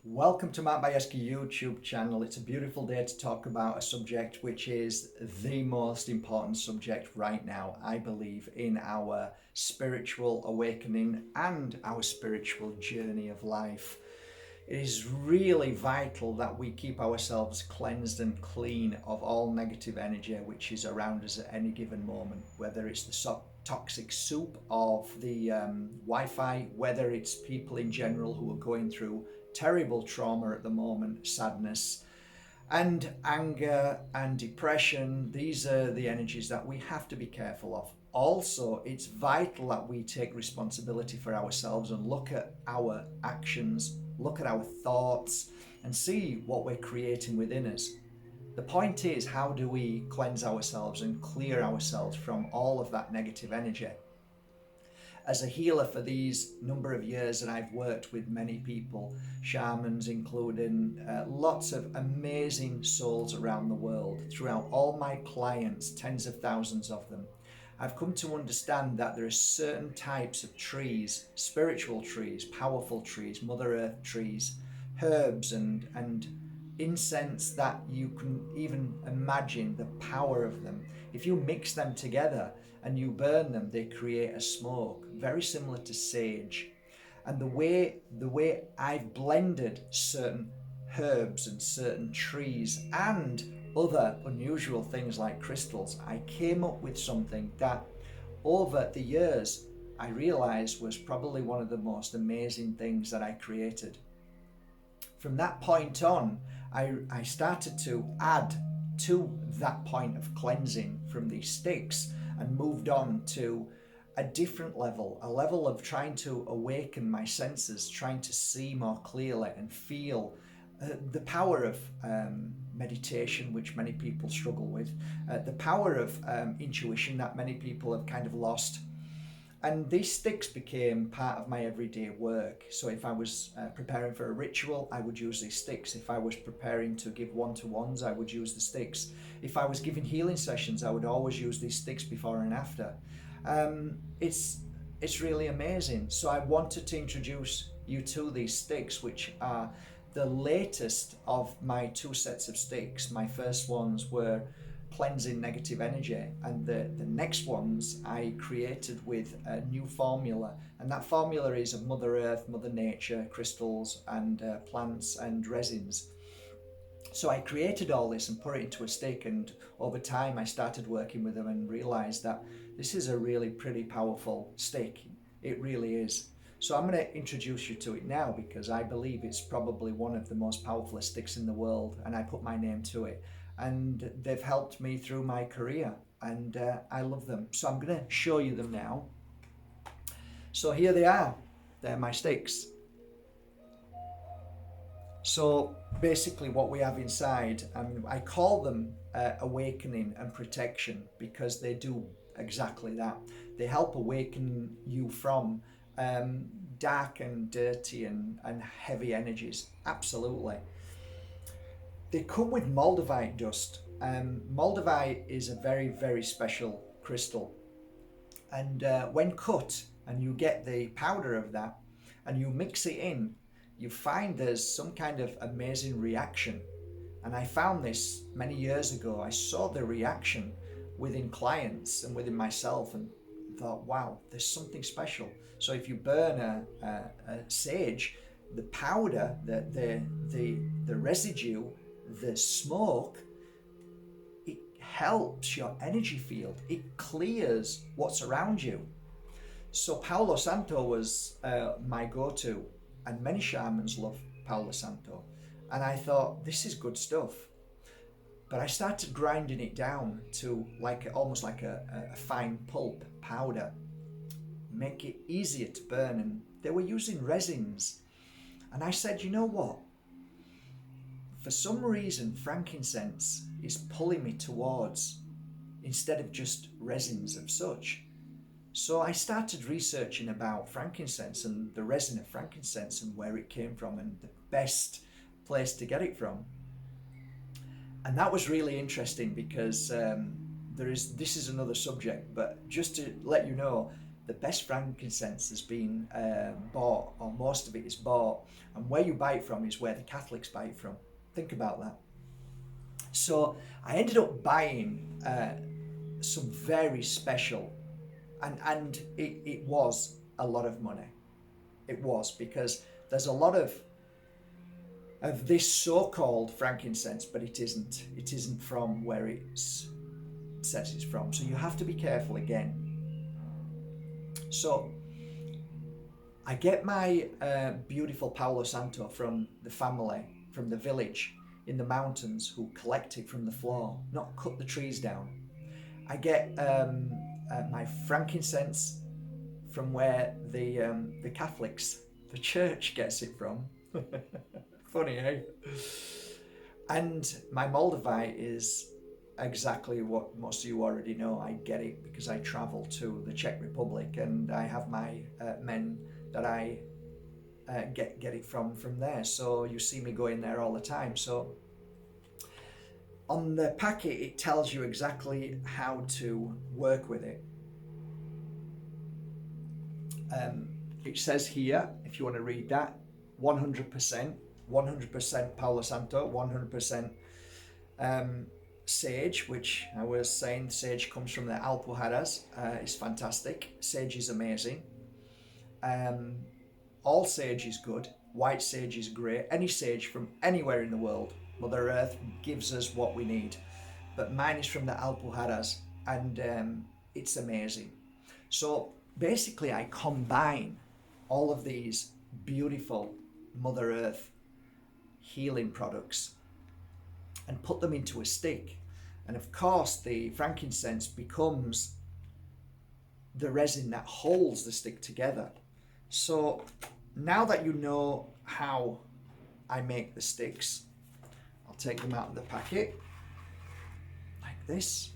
Welcome to my Bajerski YouTube channel. It's a beautiful day to talk about a subject which is the most important subject right now, I believe, in our spiritual awakening and our spiritual journey of life. It is really vital that we keep ourselves cleansed and clean of all negative energy which is around us at any given moment, whether it's the toxic soup of the Wi-Fi, whether it's people in general who are going through terrible trauma at the moment, sadness and anger and depression. These are the energies that we have to be careful of. Also, it's vital that we take responsibility for ourselves and look at our actions, look at our thoughts, and see what we're creating within us. The point is, how do we cleanse ourselves and clear ourselves from all of that negative energy? As a healer for these number of years that I've worked with many people, shamans including lots of amazing souls around the world, throughout all my clients, tens of thousands of them, I've come to understand that there are certain types of trees, spiritual trees, powerful trees, Mother Earth trees, herbs and incense that you can even imagine the power of them. If you mix them together and you burn them, they create a smoke, very similar to sage. And the way I've blended certain herbs and certain trees and other unusual things like crystals, I came up with something that over the years I realized was probably one of the most amazing things that I created. From that point on, I started to add to that point of cleansing from these sticks and moved on to a different level, a level of trying to awaken my senses, trying to see more clearly and feel the power of meditation, which many people struggle with, the power of intuition that many people have kind of lost. And these sticks became part of my everyday work. So if I was preparing for a ritual, I would use these sticks. If I was preparing to give one-to-ones, I would use the sticks. If I was giving healing sessions, I would always use these sticks before and after. It's really amazing. So I wanted to introduce you to these sticks, which are the latest of my two sets of sticks. My first ones were cleansing negative energy, and the next ones I created with a new formula, and that formula is of Mother Earth, Mother Nature, crystals and plants and resins. So I created all this and put it into a stick, and over time I started working with them and realized that this is a really pretty powerful stick. It really is. So I'm going to introduce you to it now because I believe it's probably one of the most powerful sticks in the world, and I put my name to it. And they've helped me through my career, and I love them. So I'm going to show you them now. So here they are. They're my sticks. So basically what we have inside, I call them awakening and protection because they do exactly that. They help awaken you from dark and dirty and heavy energies. Absolutely. They come with moldavite dust. Moldavite is a very, very special crystal. And when cut and you get the powder of that and you mix it in, you find there's some kind of amazing reaction. And I found this many years ago. I saw the reaction within clients and within myself and thought, wow, there's something special. So if you burn a sage, the powder, the residue, the smoke, it helps your energy field. It clears what's around you. So Palo Santo was my go-to, and many shamans love Palo Santo. And I thought, this is good stuff. But I started grinding it down to almost like a fine pulp powder, make it easier to burn. And they were using resins. And I said, you know what? For some reason, frankincense is pulling me towards, instead of just resins of such. So I started researching about frankincense and the resin of frankincense and where it came from and the best place to get it from. And that was really interesting because this is another subject, but just to let you know, the best frankincense has been bought, or most of it is bought, and where you buy it from is where the Catholics buy it from. Think about that. So I ended up buying some very special, and it was a lot of money. It was, because there's a lot of this so-called frankincense, but it isn't. It isn't from where it says it's from. So you have to be careful again. So I get my beautiful Palo Santo from the family, from the village in the mountains, who collect it from the floor, not cut the trees down. I get my frankincense from where the Catholics, the church, gets it from. Funny, eh? And my Moldavite is exactly what most of you already know. I get it because I travel to the Czech Republic, and I have my men that I get it from there. So you see me going there all the time. So on the packet, it tells you exactly how to work with it. It says here, if you want to read that, 100% Palo Santo, 100% sage, which I was saying, sage comes from the Alpujarras. It's fantastic. Sage is amazing. All sage is good. White sage is great. Any sage from anywhere in the world, Mother Earth gives us what we need. But mine is from the Alpujarras, and it's amazing. So basically, I combine all of these beautiful Mother Earth healing products and put them into a stick. And of course, the frankincense becomes the resin that holds the stick together. So now that you know how I make the sticks, I'll take them out of the packet like this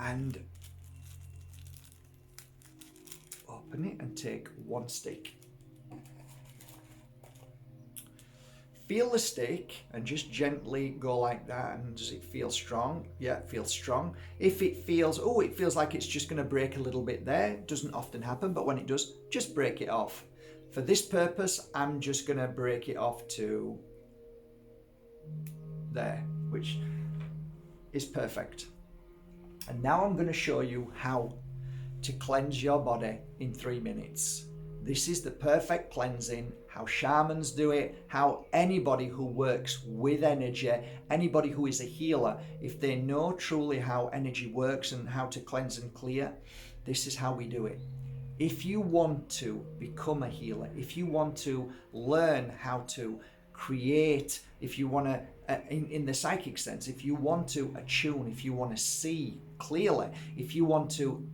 and open it and take one stick. Feel the stick and just gently go like that. And does it feel strong? Yeah, it feels strong. If it feels, it feels like it's just going to break a little bit there. It doesn't often happen, but when it does, just break it off. For this purpose, I'm just going to break it off to there, which is perfect. And now I'm going to show you how to cleanse your body in 3 minutes. This is the perfect cleansing, how shamans do it, how anybody who works with energy, anybody who is a healer, if they know truly how energy works and how to cleanse and clear, this is how we do it. If you want to become a healer, if you want to learn how to create, if you want to, in the psychic sense, if you want to attune, if you want to see clearly, if you want to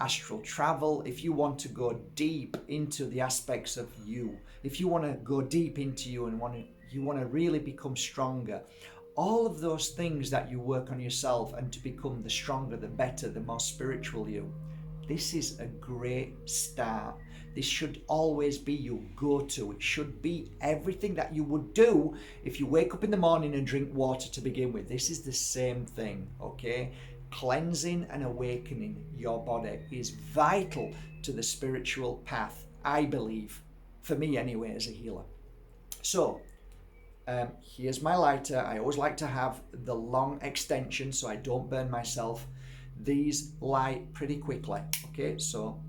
astral travel, if you want to go deep into the aspects of you, if you want to go deep into you and you want to really become stronger, all of those things that you work on yourself and to become the stronger, the better, the more spiritual you, this is a great start. This should always be your go-to. It should be everything that you would do if you wake up in the morning and drink water to begin with. This is the same thing, okay? Cleansing and awakening your body is vital to the spiritual path, I believe, for me anyway, as a healer. So here's my lighter. I always like to have the long extension so I don't burn myself. These light pretty quickly, okay? So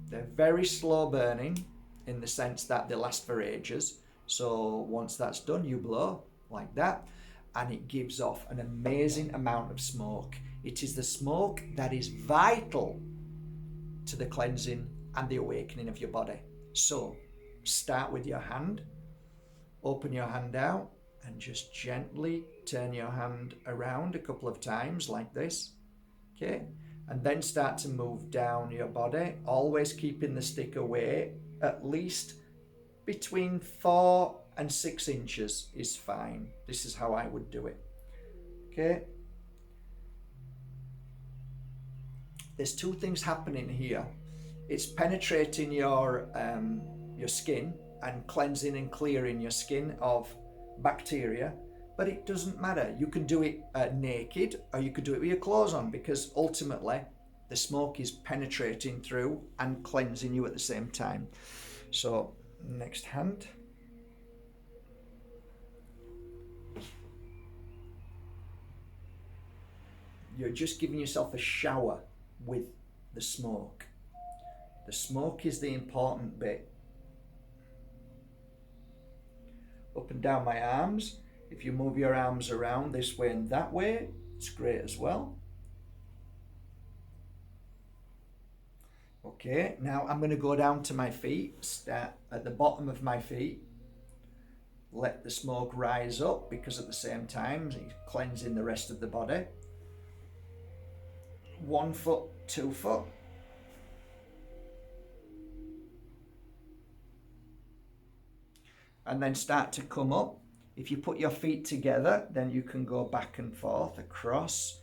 they're very slow burning in the sense that they last for ages. So once that's done, you blow like that, and it gives off an amazing amount of smoke. It is the smoke that is vital to the cleansing and the awakening of your body. So start with your hand, open your hand out, and just gently turn your hand around a couple of times like this, okay? And then start to move down your body, always keeping the stick away. At least between 4 and 6 inches is fine. This is how I would do it, okay? There's 2 things happening here. It's penetrating your skin and cleansing and clearing your skin of bacteria, but it doesn't matter. You can do it naked, or you could do it with your clothes on, because ultimately the smoke is penetrating through and cleansing you at the same time. So next hand. You're just giving yourself a shower with the smoke. The smoke is the important bit. Up and down my arms. If you move your arms around this way and that way, it's great as well. Okay, now I'm going to go down to my feet, start at the bottom of my feet. Let the smoke rise up, because at the same time it's cleansing the rest of the body. 1 foot, 2 foot. And then start to come up. If you put your feet together, then you can go back and forth, across,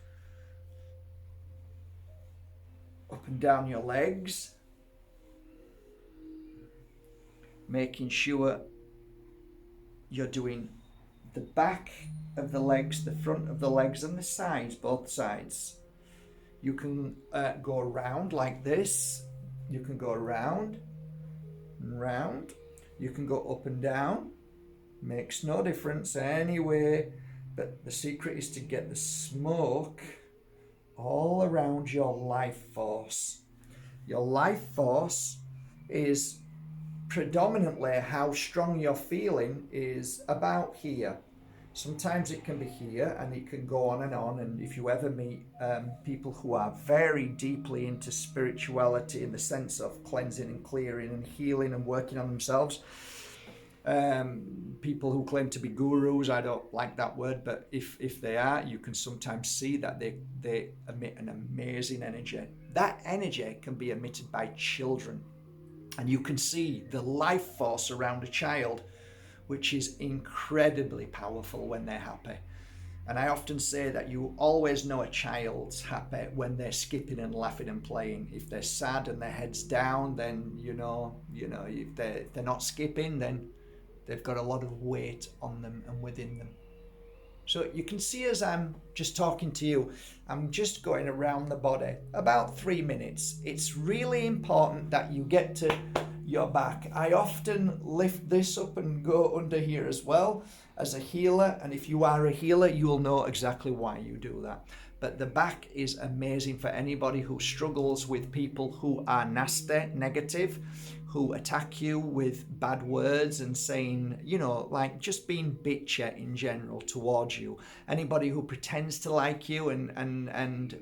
up and down your legs, making sure you're doing the back of the legs, the front of the legs, and the sides, both sides. You can go around like this. You can go around and round. You can go up and down. Makes no difference anyway, but the secret is to get the smoke all around your life force. Your life force is predominantly how strong you're feeling is about here. Sometimes it can be here, and it can go on. And if you ever meet people who are very deeply into spirituality in the sense of cleansing and clearing and healing and working on themselves, people who claim to be gurus, I don't like that word, but if they are, you can sometimes see that they emit an amazing energy. That energy can be emitted by children, and you can see the life force around a child, which is incredibly powerful when they're happy. And I often say that you always know a child's happy when they're skipping and laughing and playing. If they're sad and their head's down, then you know if they're not skipping, then they've got a lot of weight on them and within them. So you can see, as I'm just talking to you, I'm just going around the body about 3 minutes. It's really important that you get to your back. I often lift this up and go under here as well as a healer. And if you are a healer, you'll know exactly why you do that. But the back is amazing for anybody who struggles with people who are nasty, negative, who attack you with bad words and saying, like just being bitchy in general towards you. Anybody who pretends to like you and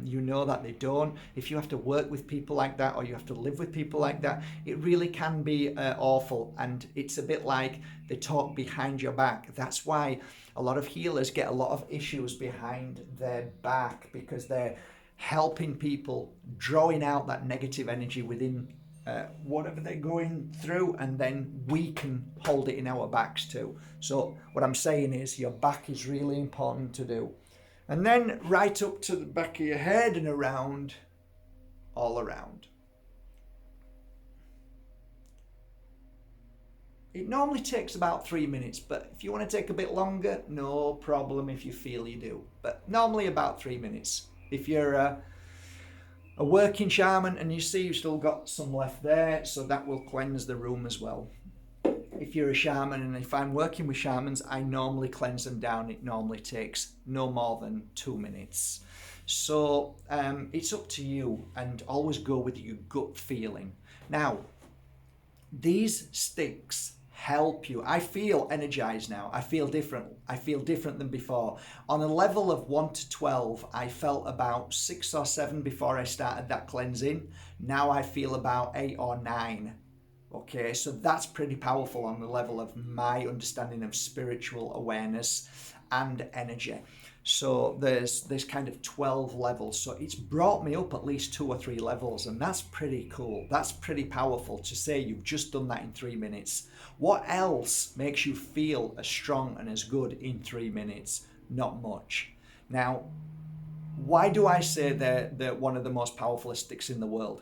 you know that they don't. If you have to work with people like that, or you have to live with people like that, it really can be awful. And it's a bit like they talk behind your back. That's why a lot of healers get a lot of issues behind their back, because they're helping people, drawing out that negative energy within whatever they're going through, and then we can hold it in our backs too. So what I'm saying is your back is really important to do. And then right up to the back of your head and around, all around. It normally takes about 3 minutes, but if you want to take a bit longer, no problem if you feel you do. But normally about 3 minutes. If you're a working shaman and you see you've still got some left there, so that will cleanse the room as well. If you're a shaman, and if I'm working with shamans, I normally cleanse them down. It normally takes no more than 2 minutes. So it's up to you, and always go with your gut feeling. Now, these sticks help you. I feel energized now. I feel different. I feel different than before. On a level of 1 to 12, I felt about 6 or 7 before I started that cleansing. Now I feel about 8 or 9. Okay, so that's pretty powerful on the level of my understanding of spiritual awareness and energy. So there's kind of 12 levels. So it's brought me up at least 2 or 3 levels, and that's pretty cool. That's pretty powerful to say you've just done that in 3 minutes. What else makes you feel as strong and as good in 3 minutes? Not much. Now, why do I say they're one of the most powerful sticks in the world?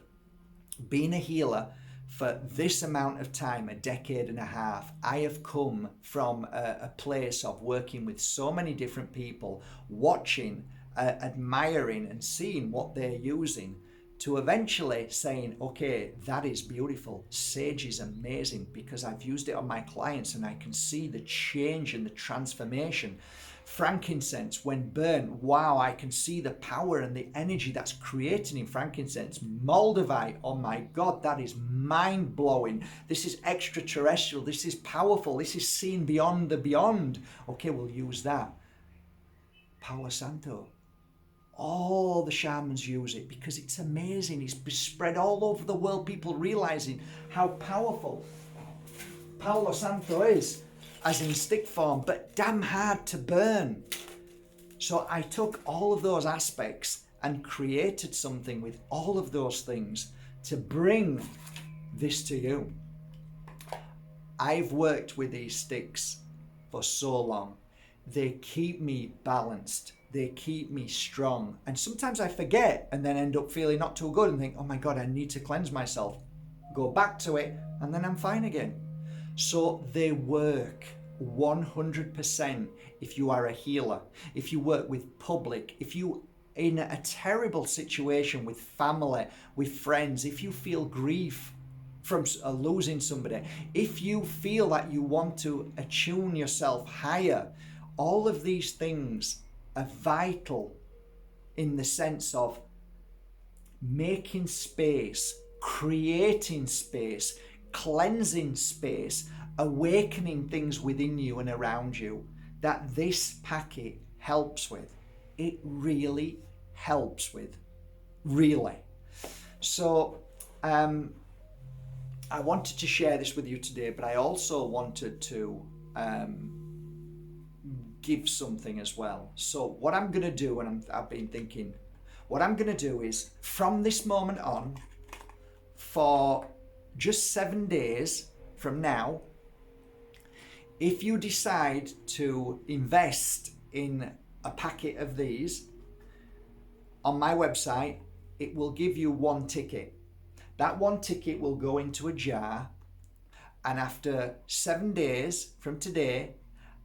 Being a healer, for this amount of time, a decade and a half, I have come from a place of working with so many different people, watching, admiring and seeing what they're using, to eventually saying, okay, that is beautiful. Sage is amazing because I've used it on my clients and I can see the change and the transformation. Frankincense, when burnt, wow, I can see the power and the energy that's created in frankincense. Moldavite, oh my God, that is mind-blowing. This is extraterrestrial. This is powerful. This is seen beyond the beyond. Okay, we'll use that. Palo Santo. All the shamans use it because it's amazing. It's spread all over the world. People realizing how powerful Palo Santo is, as in stick form, but damn hard to burn. So I took all of those aspects and created something with all of those things to bring this to you. I've worked with these sticks for so long. They keep me balanced. They keep me strong. And sometimes I forget and then end up feeling not too good and think, oh my God, I need to cleanse myself. Go back to it and then I'm fine again. So they work 100% if you are a healer, if you work with public, if you in a terrible situation with family, with friends, if you feel grief from losing somebody, if you feel that you want to attune yourself higher, all of these things are vital in the sense of making space, creating space, cleansing space, awakening things within you and around you that this packet helps with. It really helps with, really. So I wanted to share this with you today, but I also wanted to give something as well. So what I'm going to do, and I've been thinking, what I'm going to do is from this moment on, for just 7 days from now, if you decide to invest in a packet of these on my website, it will give you one ticket. That one ticket will go into a jar, and after 7 days from today,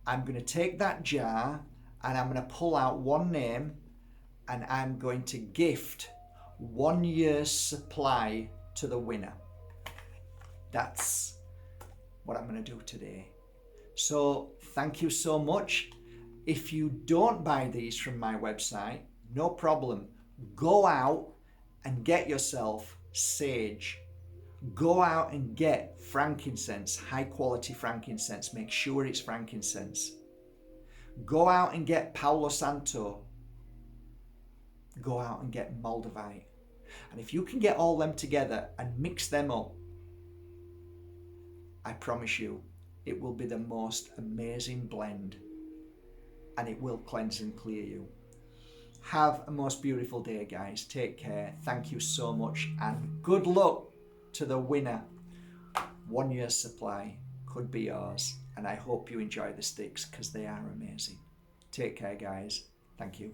I'm going to take that jar and I'm going to pull out one name and I'm going to gift 1 year's supply to the winner. That's what I'm going to do today. So thank you so much. If you don't buy these from my website, no problem. Go out and get yourself sage. Go out and get frankincense, high quality frankincense. Make sure it's frankincense. Go out and get Palo Santo. Go out and get Moldavite. And if you can get all them together and mix them up, I promise you, it will be the most amazing blend and it will cleanse and clear you. Have a most beautiful day, guys. Take care. Thank you so much and good luck to the winner. 1 year's supply could be yours, and I hope you enjoy the sticks because they are amazing. Take care, guys. Thank you.